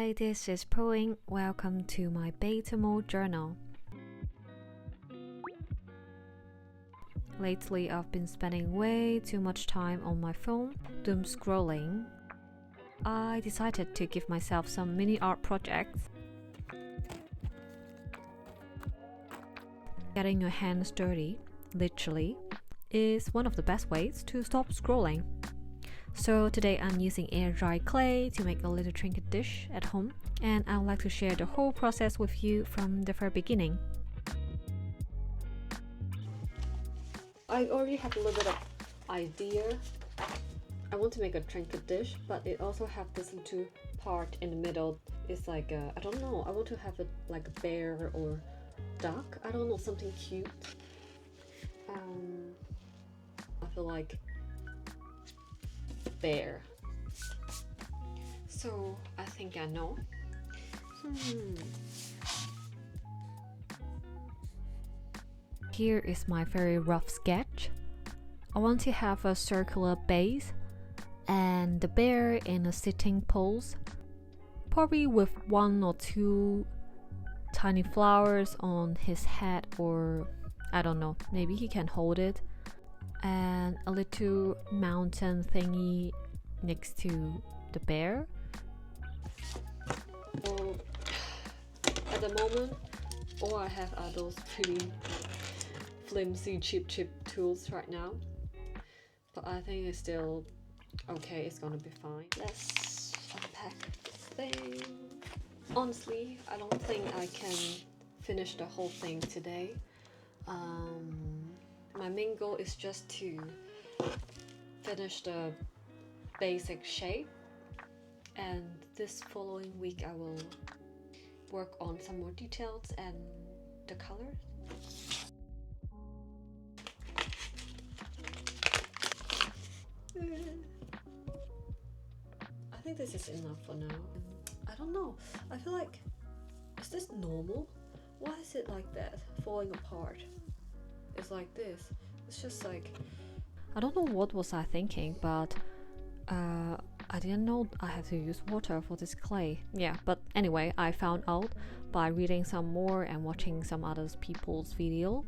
Hi, this is Poing. Welcome to my beta mode journal. Lately, I've been spending way too much time on my phone, doomscrolling. I decided to give myself some mini art projects. Getting your hands dirty, literally, is one of the best ways to stop scrolling. So today I'm using air dry clay to make a little trinket dish at home, and I would like to share the whole process with you from the very beginning. I already have a little bit of idea. I want to make a trinket dish, but it also have this little part in the middle. It's like I don't know, I want to have it like a bear or duck. I don't know, something cute. I feel like bear. So I think I know. Here is my very rough sketch. I want to have a circular base and the bear in a sitting pose, probably with one or two tiny flowers on his head, or I don't know, maybe he can hold it, and a little mountain thingy next to the bear. Well, at the moment, all I have are those pretty flimsy cheap tools right now, but I think it's still okay, it's gonna be fine. Let's unpack this thing. Honestly, I don't think I can finish the whole thing today. My main goal is just to finish the basic shape, and this following week I will work on some more details and the colors. I think this is enough for now. I don't know, I feel like, is this normal? Why is it like that, falling apart? It's like this. It's just like, I don't know what was I thinking, but I didn't know I have to use water for this clay. Yeah, but anyway, I found out by reading some more and watching some other people's videos.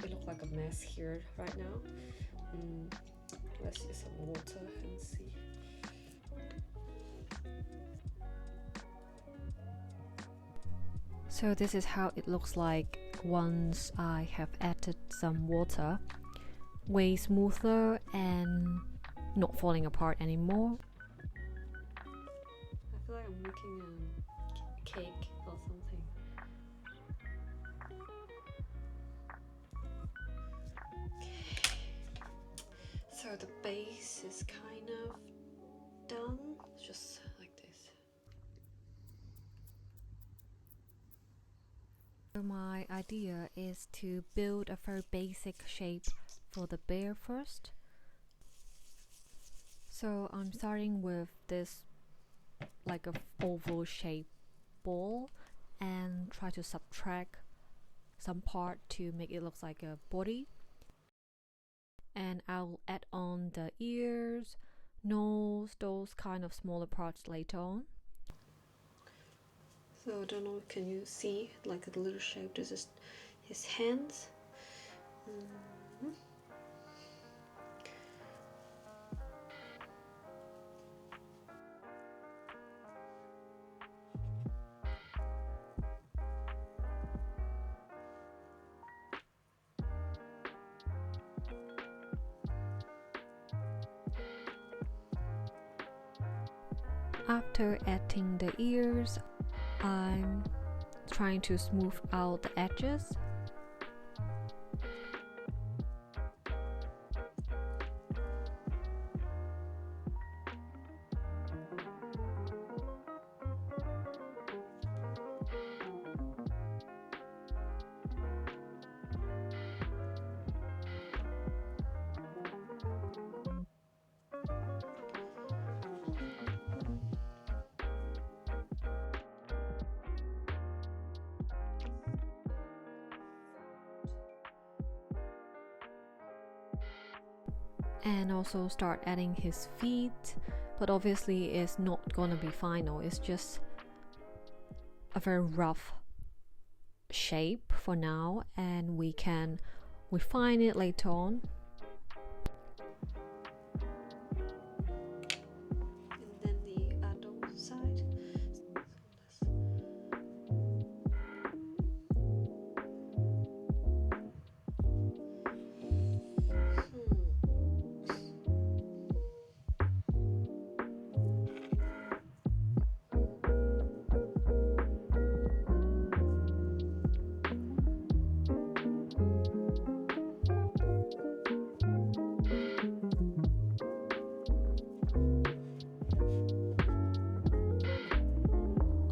It looks like a mess here right now. Let's use some water and see. So this is how it looks like once I have added some water. Way smoother and not falling apart anymore. I feel like I'm making a cake or something. Okay. So the base is kind of done. Just like this. So my idea is to build a very basic shape for the bear first. So I'm starting with this like a oval shaped ball and try to subtract some part to make it look like a body. And I'll add on the ears, nose, those kind of smaller parts later on. So I don't know, can you see like a little shape? This is his hands. After adding the ears, I'm trying to smooth out the edges. And also start adding his feet, but obviously it's not gonna be final, it's just a very rough shape for now, and we can refine it later on. And then the adult side.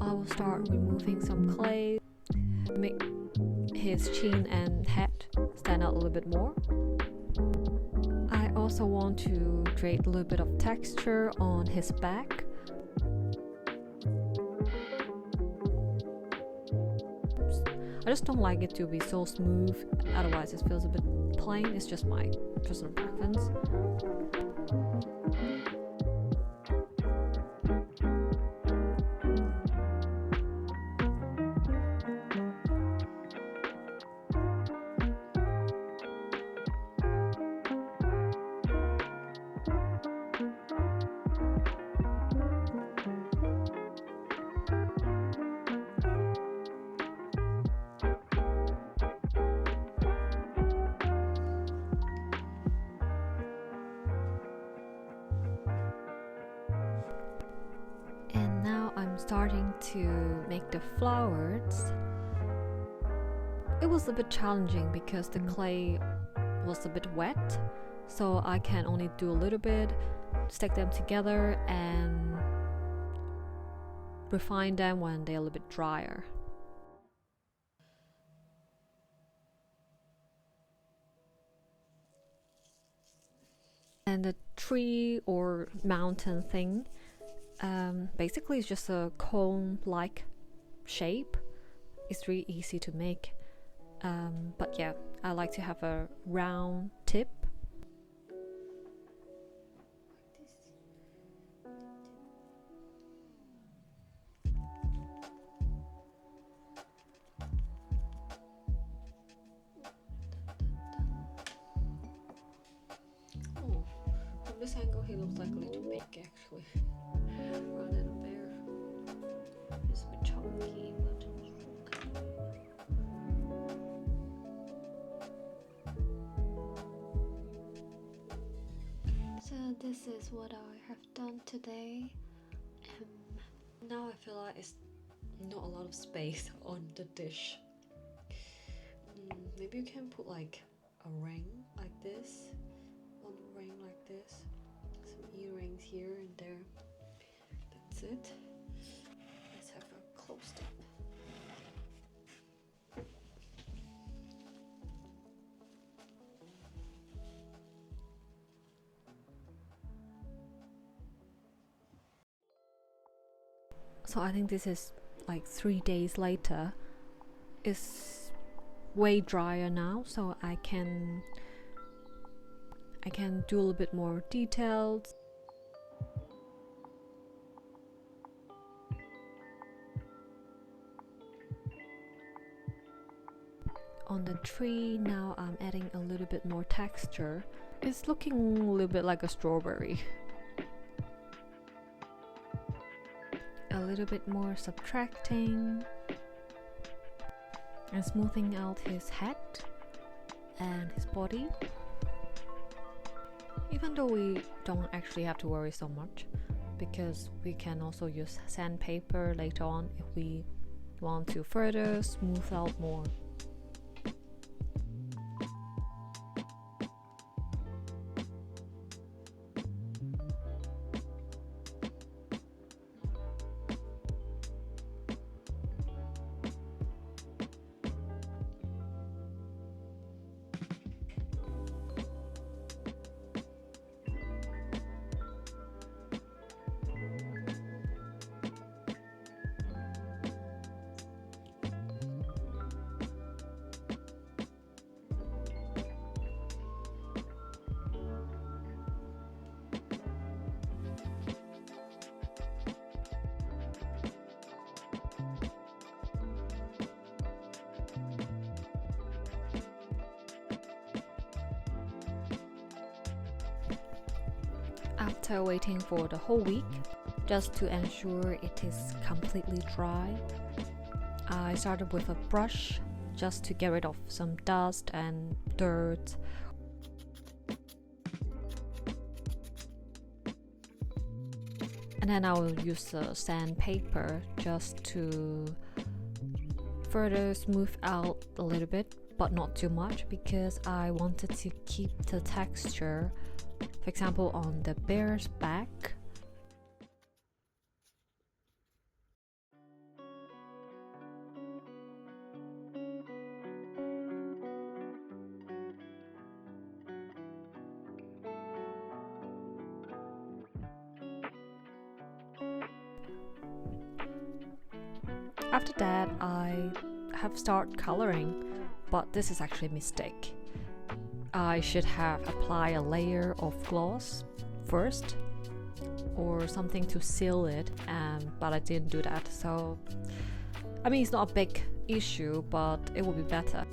I will start removing some clay, make his chin and head stand out a little bit more. I also want to create a little bit of texture on his back. I just don't like it to be so smooth, otherwise it feels a bit plain. It's just my personal preference. And now I'm starting to make the flowers. It was a bit challenging because the clay was a bit wet, so I can only do a little bit, stick them together and refine them when they're a little bit drier. And the tree or mountain thing, basically it's just a cone-like shape. It's really easy to make, but yeah, I like to have a round tip. Oh, from this angle he looks like a little pig actually, rather than a bear. It's a bit chunky, but okay. So this is what I have done today. Now I feel like it's not a lot of space on the dish. Maybe you can put like a ring like this, one ring like this, some earrings here and there. That's it. Let's have a close up. So I think this is like 3 days later. It's way drier now, so I can do a little bit more details. On the tree now I'm adding a little bit more texture. It's looking a little bit like a strawberry. A little bit more subtracting and smoothing out his head and his body. Even though we don't actually have to worry so much, because we can also use sandpaper later on if we want to further smooth out more. After waiting for the whole week, just to ensure it is completely dry, I started with a brush just to get rid of some dust and dirt. And then I will use a sandpaper just to further smooth out a little bit, but not too much, because I wanted to keep the texture, for example on the bear's back. After that, I have started coloring, but this is actually a mistake. I should have applied a layer of gloss first or something to seal it, but I didn't do that. So, I mean, it's not a big issue, but it will be better.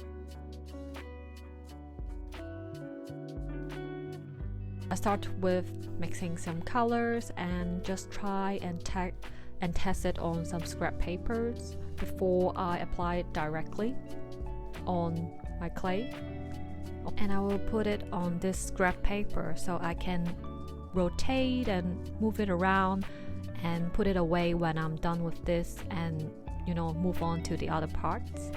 I start with mixing some colors and just try and test it on some scrap papers before I apply it directly on my clay. And I will put it on this scrap paper so I can rotate and move it around and put it away when I'm done with this, and move on to the other parts.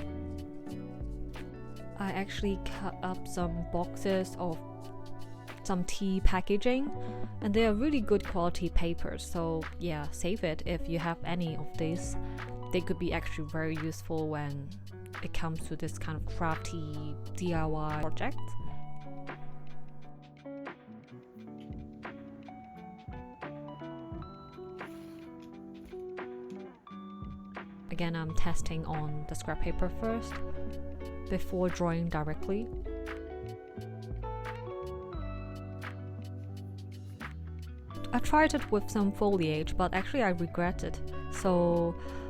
I actually cut up some boxes of some tea packaging, and they are really good quality papers, so yeah, save it if you have any of these. They could be actually very useful when it comes to this kind of crafty DIY project. Again, I'm testing on the scrap paper first before drawing directly. I tried it with some foliage, but actually I regret it.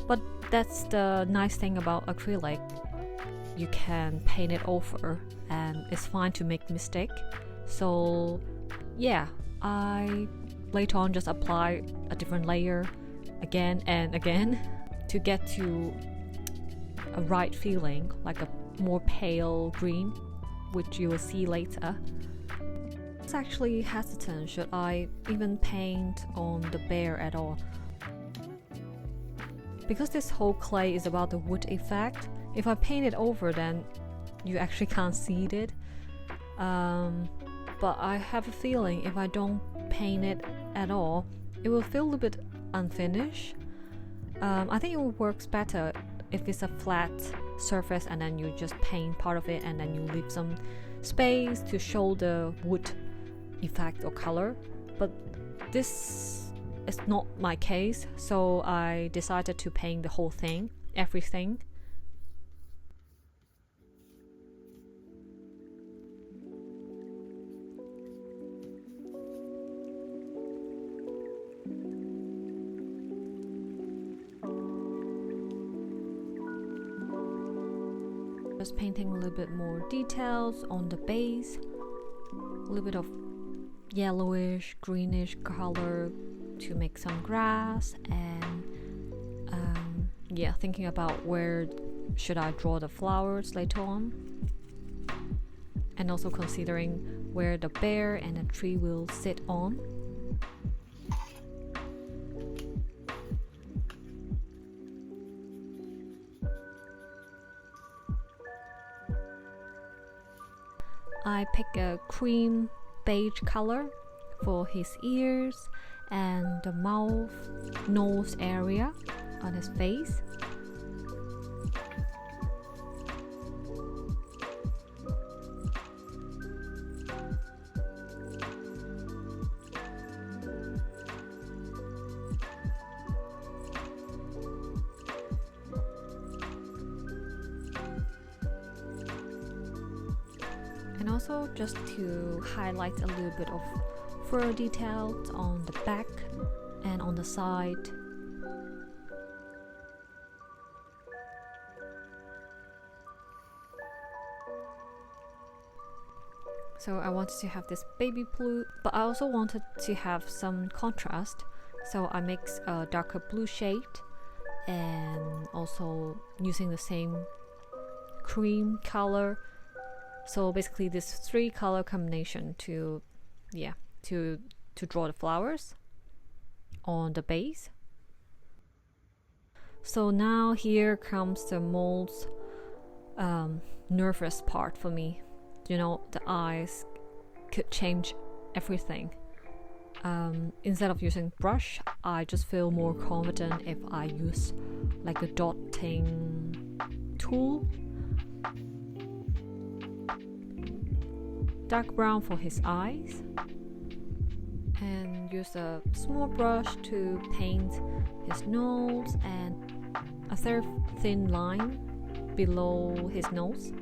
But that's the nice thing about acrylic. You can paint it over and it's fine to make mistake. So yeah, I later on just apply a different layer again and again to get to a right feeling, like a more pale green, which you will see later. I was actually hesitant, should I even paint on the bear at all? Because this whole clay is about the wood effect, if I paint it over, then you actually can't see it. But I have a feeling if I don't paint it at all, it will feel a little bit unfinished. I think it works better if it's a flat surface and then you just paint part of it and then you leave some space to show the wood effect or color. But this is not my case, so I decided to paint the whole thing, everything. Just painting a little bit more details on the base, a little bit of yellowish, greenish color to make some grass, and yeah, thinking about where should I draw the flowers later on, and also considering where the bear and the tree will sit on. I pick a cream beige color for his ears and the mouth, nose area on his face. And also just to highlight a little bit of fur details on the back and on the side. So I wanted to have this baby blue, but I also wanted to have some contrast. So I mixed a darker blue shade and also using the same cream color. So basically this 3 color combination to draw the flowers on the base. So now here comes the most nervous part for me. You know, the eyes could change everything. Instead of using brush, I just feel more confident if I use like a dotting tool. Dark brown for his eyes, and use a small brush to paint his nose and a third thin line below his nose.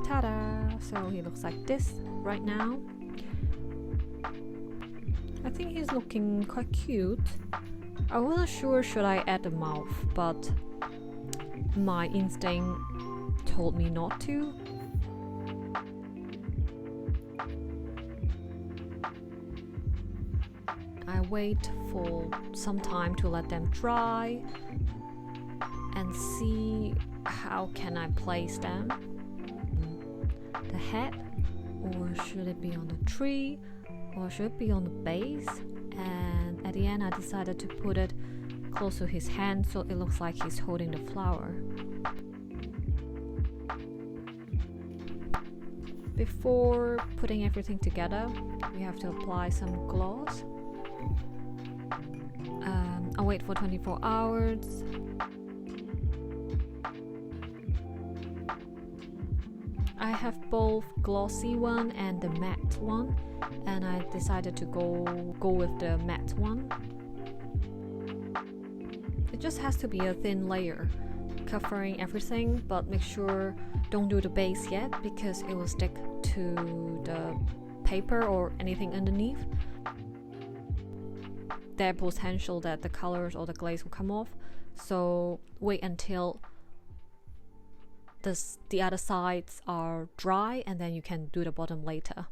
Ta-da! So he looks like this right now. I think he's looking quite cute. I wasn't sure should I add the mouth, but my instinct told me not to. I wait for some time to let them dry and see how can I place them. The head, or should it be on the tree, or should it be on the base? And at the end I decided to put it close to his hand so it looks like he's holding the flower. Before putting everything together, we have to apply some gloss. I'll wait for 24 hours. I have both glossy one and the matte one, and I decided to go with the matte one. It just has to be a thin layer covering everything, but make sure don't do the base yet because it will stick to the paper or anything underneath. There's potential that the colors or the glaze will come off, so wait until the other sides are dry and then you can do the bottom later.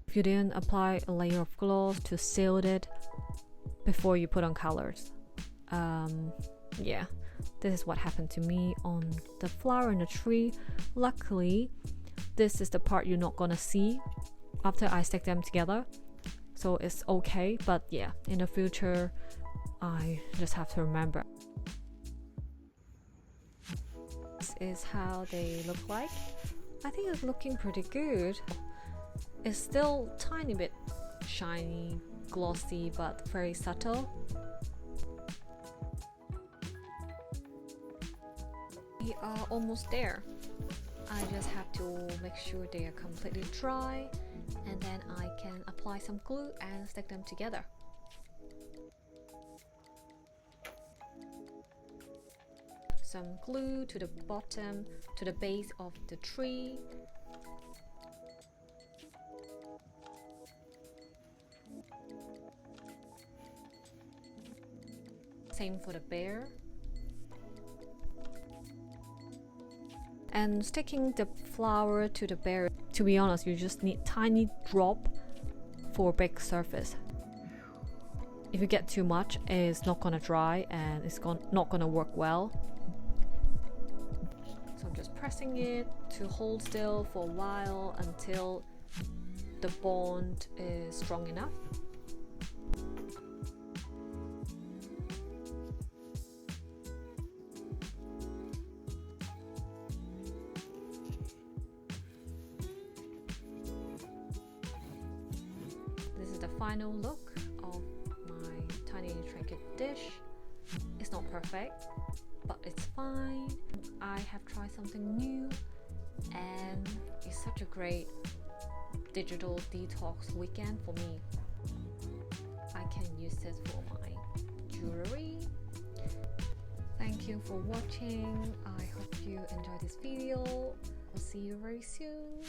If you didn't apply a layer of gloss to seal it before you put on colors, yeah, this is what happened to me on the flower and the tree. Luckily, this is the part you're not gonna see after I stick them together, so it's okay. But yeah, in the future I just have to remember. This is how they look like. I think it's looking pretty good. It's still tiny bit shiny, glossy, but very subtle. We are almost there. I just have to make sure they are completely dry, and then I can apply some glue and stick them together. Some glue to the bottom, to the base of the tree. Same for the bear. And sticking the flower to the bear, to be honest, you just need tiny drop for big surface. If you get too much, it's not gonna dry and it's not gonna work well. So I'm just pressing it to hold still for a while until the bond is strong enough. Final look of my tiny trinket dish. It's not perfect, but it's fine. I have tried something new and it's such a great digital detox weekend for me. I can use it for my jewelry. Thank you for watching. I hope you enjoyed this video. I'll see you very soon.